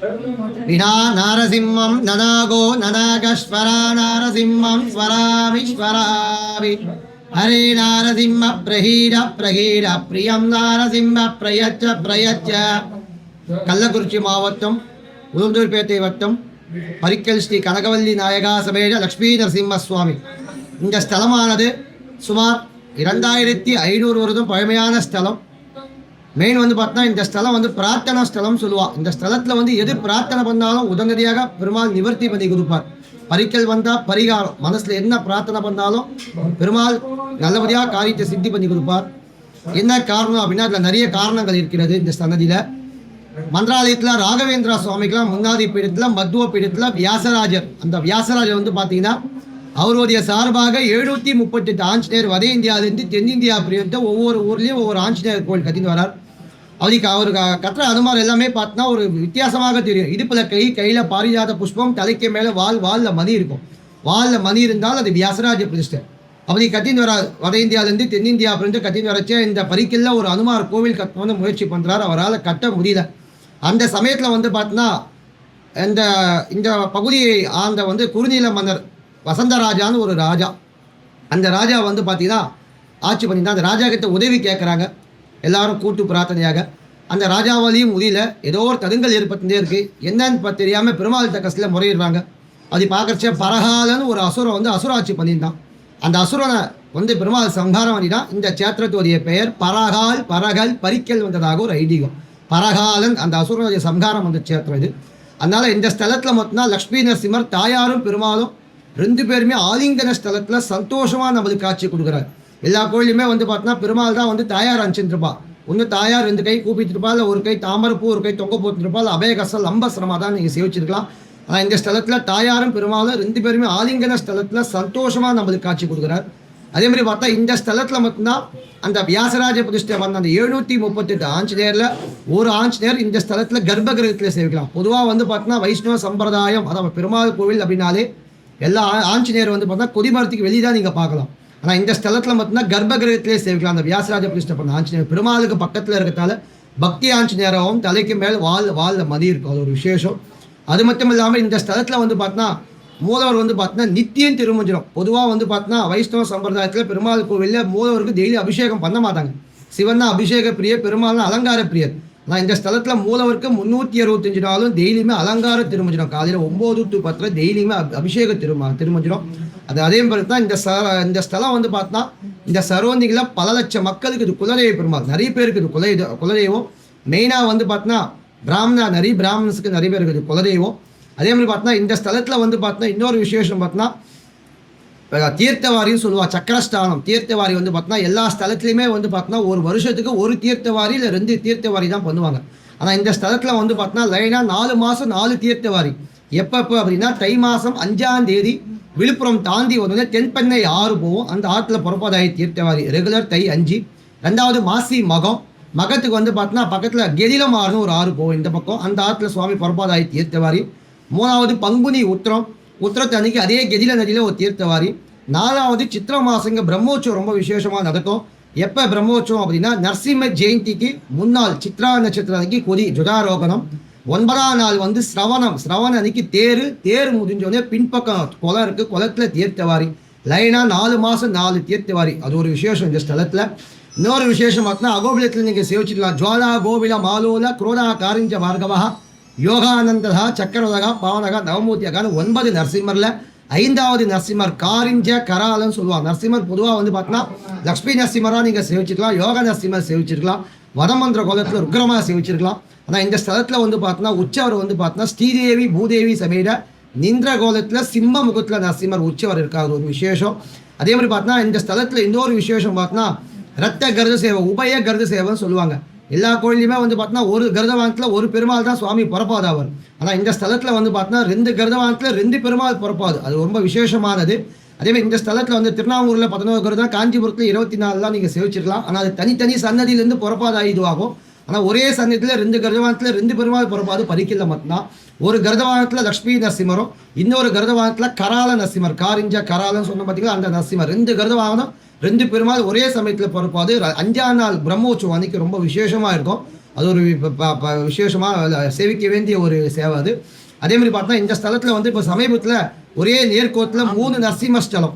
வினா நாரசிம்மம் நனாகோ நனாகஸ்வரா நாரசிம்மம் ஸ்வராமி ஸ்வராமி ஹரே நாரசிம்ம பிரஹீட பிரஹீட பிரியம் நாரசிம்ம பிரயச்ச பிரயச்ச. கள்ளக்குறிச்சி மாவட்டம் உளுந்தூர்பேட்டை வட்டம் பரிக்கல் ஸ்ரீ கனகவல்லி நாயகா சமேத லக்ஷ்மி நரசிம்ம சுவாமி. இந்த ஸ்தலமானது சுமார் 2500 வருடம் பழமையான ஸ்தலம். மெயின் வந்து பார்த்தா இந்த ஸ்தலம் வந்து பிரார்த்தனா ஸ்தலம் சொல்லுவாள். இந்த ஸ்தலத்தில் வந்து எது பிரார்த்தனை பண்ணாலும் உடனடியாக பெருமாள் நிவர்த்தி பண்ணி கொடுப்பார். பரிக்கல் வந்தால் பரிகாரம், மனசில் என்ன பிரார்த்தனை பண்ணாலும் பெருமாள் நல்லபடியாக காரியத்தை சித்தி பண்ணி கொடுப்பார். என்ன காரணம் அப்படின்னா அதில் நிறைய காரணங்கள் இருக்கிறது. இந்த சன்னதியில் மந்திராலயத்தில் ராகவேந்திரா சுவாமிக்கெல்லாம் முன்னாடி பீடத்தில் மத்துவ பீடத்தில் வியாசராஜர், அந்த வியாசராஜர் வந்து பார்த்தீங்கன்னா அவருடைய சார்பாக 738 ஆஞ்சநேயர் வட இந்தியாவிலேருந்து தென்னிந்தியா பிரிவிட்டு ஒவ்வொரு ஊர்லேயும் ஒவ்வொரு ஆஞ்சநேயர் கோயில் கட்டின்னு வரார். அவருக்கு கட்டுற அனுமானம் எல்லாமே பார்த்தா ஒரு வித்தியாசமாக தெரியும். இடுப்பில் கையில் பாரிஜாத புஷ்பம், தலைக்கு மேலே வாலில் மணி இருக்கும். வாலில் மணி இருந்தால் அது வியாசராஜ பிரதிஷ்டை. அப்படி கட்டின்னு வரார். வட இந்தியாவிலேருந்து தென்னிந்தியா பிரிந்து கட்டின்னு வரச்சே இந்த பரிக்கல்ல ஒரு அனுமார் கோவில் கட்டணும்னு முயற்சி பண்ணுறார். அவரால் கட்ட முடியல. அந்த சமயத்தில் வந்து பார்த்தீங்கன்னா இந்த பகுதியை ஆண்ட வந்து குறுநில மன்னர் வசந்தராஜான்னு ஒரு ராஜா. அந்த ராஜா வந்து பார்த்தீங்கன்னா ஆட்சி பண்ணியிருந்தா. அந்த ராஜா கிட்ட உதவி கேட்குறாங்க எல்லாரும் கூட்டு பிரார்த்தனையாக. அந்த ராஜாவாலையும் முடியல. ஏதோ ஒரு தடுங்கல் ஏற்பட்டுட்டே இருக்குது. என்னன்னு தெரியாமல் பெருமாள் கஷ்டத்தில் முறையிடுறாங்க. அது பார்க்குறச்ச பரகாலன்னு ஒரு அசுரம் வந்து அசுராட்சி பண்ணியிருந்தான். அந்த அசுரனை வந்து பெருமாள் சம்ஹாரம் பண்ணிதான். இந்த சேத்திரத்துடைய பெயர் பரகல் பரிக்கல் வந்ததாக ஒரு ஐதீகம். பரகாலன் அந்த அசுரனுடைய சம்ஹாரம் வந்த சேத்திரம் இது. அதனால் இந்த ஸ்தலத்தில் மட்டும்தான் லக்ஷ்மி நரசிம்மர் தாயாரும் பெருமாளும் 2 பேருமே ஆலிங்கன ஸ்தலத்தில் சந்தோஷமாக நம்மளுக்கு காட்சி கொடுக்குறாரு. எல்லா கோயிலுமே வந்து பார்த்தோன்னா பெருமாள் தான் வந்து தாயார் அனுப்பிச்சிருப்பா. ஒன்று தாயார் 2 கை கூப்பிட்டுருப்பா, இல்லை ஒரு கை தாமரப்பூ ஒரு கை தொங்க போட்டுருப்பா, இல்லை அபயகசல் அம்பசிரமாக தான் நீங்கள் சேவிச்சிருக்கலாம். ஆனால் இந்த ஸ்தலத்தில் தாயாரும் பெருமாளும் 2 பேருமே ஆலிங்கன ஸ்தலத்தில் சந்தோஷமாக நம்மளுக்கு காட்சி கொடுக்குறாரு. அதே மாதிரி பார்த்தா இந்த ஸ்தலத்தில் மட்டும்தான் அந்த வியாசராஜ பிரதிஷ்டை வந்த அந்த 738 ஆஞ்சநேயரில் ஒரு ஆஞ்சநேயர் இந்த ஸ்தலத்தில் கர்ப்பகிரகத்தில் சேவிக்கலாம். பொதுவாக வந்து பார்த்தோன்னா வைஷ்ணவ சம்பிரதாயம், அதாவது பெருமாள் கோவில் அப்படின்னாலே எல்லா ஆஞ்சநேயர் வந்து பார்த்தா கொடிமரத்துக்கு வெளியே தான் நீங்கள் பார்க்கலாம். ஆனால் இந்த ஸ்தலத்தில் மட்டும்தான் கர்ப்பகிரகத்திலே சேவிக்கலாம். அந்த வியாசராஜ பிரதிஷ்டை பண்ண ஆஞ்சநேயர் பெருமாளுக்கு பக்கத்தில் இருக்கிறதால பக்தி ஆஞ்சநேயராகவும் தலைக்கு மேல் வாலில் மதி இருக்கும். அது ஒரு விசேஷம். அது மட்டும் இல்லாமல் இந்த ஸ்தலத்தில் வந்து பார்த்தோன்னா மூலவர் வந்து பார்த்தீங்கன்னா நித்தியம் திருமஞ்சனம். பொதுவாக வந்து பார்த்தீங்கன்னா வைஷ்ணவ சம்பிரதாயத்தில் பெருமாள் கோவிலில் மூலவருக்கு டெய்லி அபிஷேகம் பண்ண மாட்டாங்க. சிவன் தான் அபிஷேக பிரியர், பெருமாள்னா அலங்கார பிரியர். ஆனால் இந்த ஸ்தலத்தில் மூலவருக்கு 365 நாளும் டெய்லியுமே அலங்கார திருமஞ்சனம். காலையில் 9 to 10 டெய்லியுமே அபிஷேக திருமஞ்சனம். அதே மாதிரி தான் இந்த ஸ்தலம் வந்து பார்த்தா இந்த சரௌண்டிங்கில் பல லட்சம் மக்களுக்கு இது குலதெய்வ பெருமாள். நிறைய பேருக்கு இது குலதெய்வம். மெயினாக வந்து பார்த்தீங்கன்னா நிறைய பிராமணன்ஸுக்கு நிறைய பேருக்கு இது குலதெய்வம். அதே மாதிரி பார்த்தா இந்த ஸ்தலத்தில் வந்து பார்த்தீங்கன்னா இன்னொரு விசேஷம் பார்த்தீங்கன்னா தீர்த்தவாரின்னு சொல்லுவாள். சக்கரஸ்தானம் தீர்த்தவாரி வந்து பார்த்தீங்கன்னா எல்லா ஸ்தலத்துலையுமே வந்து பார்த்தீங்கன்னா ஒரு வருஷத்துக்கு ஒரு தீர்த்தவாரி இல்லை 2 தீர்த்தவாரி தான் பண்ணுவாங்க. ஆனால் இந்த ஸ்தலத்தில் வந்து பார்த்தீங்கன்னா லைனாக 4 மாதம் 4 தீர்த்தவாரி. எப்போ அப்படின்னா தை மாதம் 5ஆம் தேதி விழுப்புரம் தாண்டி வந்து தென்பெண்ணை ஆறு போவோம். அந்த ஆற்றுல புறப்பாதாயி தீர்த்தவாரி ரெகுலர் தை 5. 2வது மாசி மகத்துக்கு வந்து பார்த்தீங்கன்னா பக்கத்தில் கெதிலம் ஆறுன்னு ஒரு ஆறு போவோம் இந்த பக்கம். அந்த ஆற்றுல சுவாமி புறப்பாதாயி தீர்த்தவாரி. 3வது பங்குனி உத்திரத்து அன்னைக்கு அதே கெதில நதியில் ஒரு தீர்த்தவாரி. 4வது சித்திர மாசங்க பிரம்மோற்சவம் ரொம்ப விசேஷமாக நடக்கும். எப்போ பிரம்மோற்சவம் அப்படின்னா நரசிம்ம ஜெயந்திக்கு முன்னாள் சித்ரா நட்சத்திரம் அன்னைக்கு கொடி ஜுடாரோகணம். 9ஆம் நாள் வந்து சிரவணம் அன்னைக்கு தேர் முடிஞ்சோடனே பின்பக்கம் குளம் இருக்குது, குளத்தில் தீர்த்தவாரி. லைனாக 4 மாதம் 4 தீர்த்தவாரி. அது ஒரு விசேஷம் இந்த ஸ்தலத்தில். இன்னொரு விசேஷம் பார்த்தீங்கன்னா அகோபிலத்தில் நீங்கள் சேவிச்சிடலாம். ஜுவாலா கோபில மாலோல குரோதா காரிஞ்ச பார்கவா யோகானந்தா சக்கரவதகா பாவனகா நவமூர்த்தியகான்னு 9 நரசிம்மரில் 5வது நரசிம்மர் காரிஞ்ச கராலன்னு சொல்லுவாங்க. நரசிம்மர் பொதுவாக வந்து பார்த்தீங்கன்னா லக்ஷ்மி நரசிம்மராக நீங்கள் சேவிச்சிருக்கலாம், யோக நரசிம்மர் சேவிச்சிருக்கலாம், வடமந்திர கோலத்தில் ருக்ரமாக சேவிச்சிருக்கலாம். ஆனால் இந்த ஸ்தலத்தில் வந்து பார்த்தீங்கன்னா உற்சவர் வந்து பார்த்தீங்கன்னா ஸ்ரீதேவி பூதேவி சமேத நிந்திர கோலத்தில் சிம்ம முகத்தில் நரசிம்மர் உற்சவர் இருக்காது ஒரு விசேஷம். அதே மாதிரி பார்த்தீங்கன்னா இந்த ஸ்தலத்தில் இன்னொரு விசேஷம் பார்த்தீங்கன்னா ரத்த கருத சேவை, உபய கருத சேவைன்னு சொல்லுவாங்க. எல்லா கோயிலையுமே வந்து பார்த்தீங்கன்னா ஒரு கருதவானத்தில் ஒரு பெருமாள் தான் சுவாமி புறப்பாது அவர். ஆனால் இந்த ஸ்தலத்தில் வந்து பார்த்தீங்கன்னா 2 கருதவானத்தில் 2 பெருமாள் புறப்பாது. அது ரொம்ப விசேஷமானது. அதேமாதிரி இந்த ஸ்தலத்தில் வந்து திருநாங்கூரில் 11 கருதம், காஞ்சிபுரத்தில் 24 தான் நீங்கள் சேவிச்சிருக்கலாம். ஆனால் அது தனித்தனி சன்னதியிலேருந்து புறப்பாது இதுவாகும். ஆனால் ஒரே சன்னதியில் 2 கருதவானத்தில் 2 பெருமாள் புறப்பாது பரிக்கல மட்டும்தான். ஒரு கருதவானத்தில் லக்ஷ்மி நரசிம்மரும், இன்னொரு கருதவானத்தில் கரால நரசிம்மர், காரிஞ்ச கராலன்னு சொன்ன பார்த்தீங்களா அந்த நரசிம்மர். 2 கருதவானம் 2 பெருமாள் ஒரே சமயத்தில் பிறப்பாது. 5ஆம் நாள் பிரம்மோற்சவம் அன்னைக்கு ரொம்ப விசேஷமாக இருக்கும். அது ஒரு விசேஷமாக சேவிக்க வேண்டிய ஒரு சேவை அது. அதே மாதிரி பார்த்தா இந்த ஸ்தலத்தில் வந்து இப்போ சமீபத்தில் ஒரே நேர்கோட்டில் 3 நரசிம்மஸ்தலம்,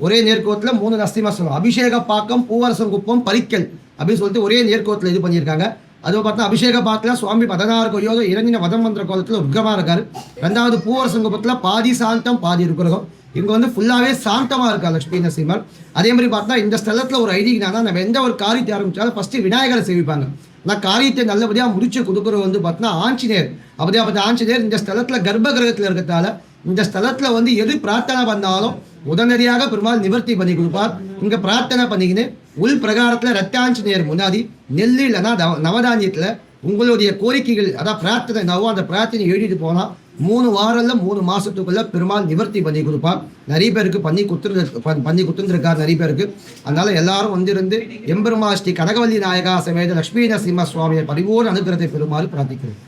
ஒரே நேர்கோட்டில் 3 நரசிம்மஸ்தலம், அபிஷேக பாக்கம், பூவரசங்குப்பம், பரிக்கல் அப்படின்னு சொல்லிட்டு ஒரே நேர்கோட்டில் இது பண்ணியிருக்காங்க. அதுவும் பார்த்தா அபிஷேக பாக்கில் சுவாமி 16 கையோட இறங்கின வதமந்திர கோலத்தில் உக்ரமாக இருக்காரு. 2வது பூவரசங்குப்பத்தில் பாதி சாந்தம் பாதி இருக்கிறோம். இவங்க வந்து ஃபுல்லாகவே சாந்தமாக இருக்கா லட்சுமி நரசிம்மர். அதே மாதிரி பார்த்தா இந்த ஸ்தலத்தில் ஒரு ஐதீகம்னா நம்ம எந்த ஒரு காரியத்தை ஆரம்பித்தாலும் ஃபஸ்ட்டு விநாயகரை சேவிப்பாங்க. ஆனால் காரியத்தை நல்லபடியாக முடிச்சு கொடுக்குறது வந்து பார்த்தீங்கன்னா ஆஞ்சநேயர். அப்படியே பார்த்து ஆஞ்சநேயர் இந்த ஸ்தலத்தில் கர்ப்ப கிரகத்தில் இருக்கிறதால இந்த ஸ்தலத்தில் வந்து எது பிரார்த்தனை பண்ணாலும் உடனடியாக பெருமாள் நிவர்த்தி பண்ணி கொடுப்பார். இங்கே பிரார்த்தனை பண்ணிக்கின்னு உள் பிரகாரத்தில் ரத்தாஞ்சநேயர் முன்னாடி நெல் இல்லைன்னா நவதானியத்தில் உங்களுடைய கோரிக்கைகள் அதான் பிரார்த்தனை நவோ அந்த பிரார்த்தனை எழுதிட்டு போனால் 3 வாரம்ல 3 மாசத்துக்குள்ள பெருமாள் நிவர்த்தி பண்ணி கொடுப்பார். நிறைய பேருக்கு பண்ணி கொடுத்துருக்கார் நிறைய பேருக்கு. அதனால எல்லாரும் வந்திருந்து எம்பெருமா ஸ்ரீ கனகவல்லி நாயகா சமேத லட்சுமி நரசிம்ம சுவாமியை பரிபூர்ண அனுகிரகத்தை பெறுமாறு பிரார்த்திக்கிறேன்.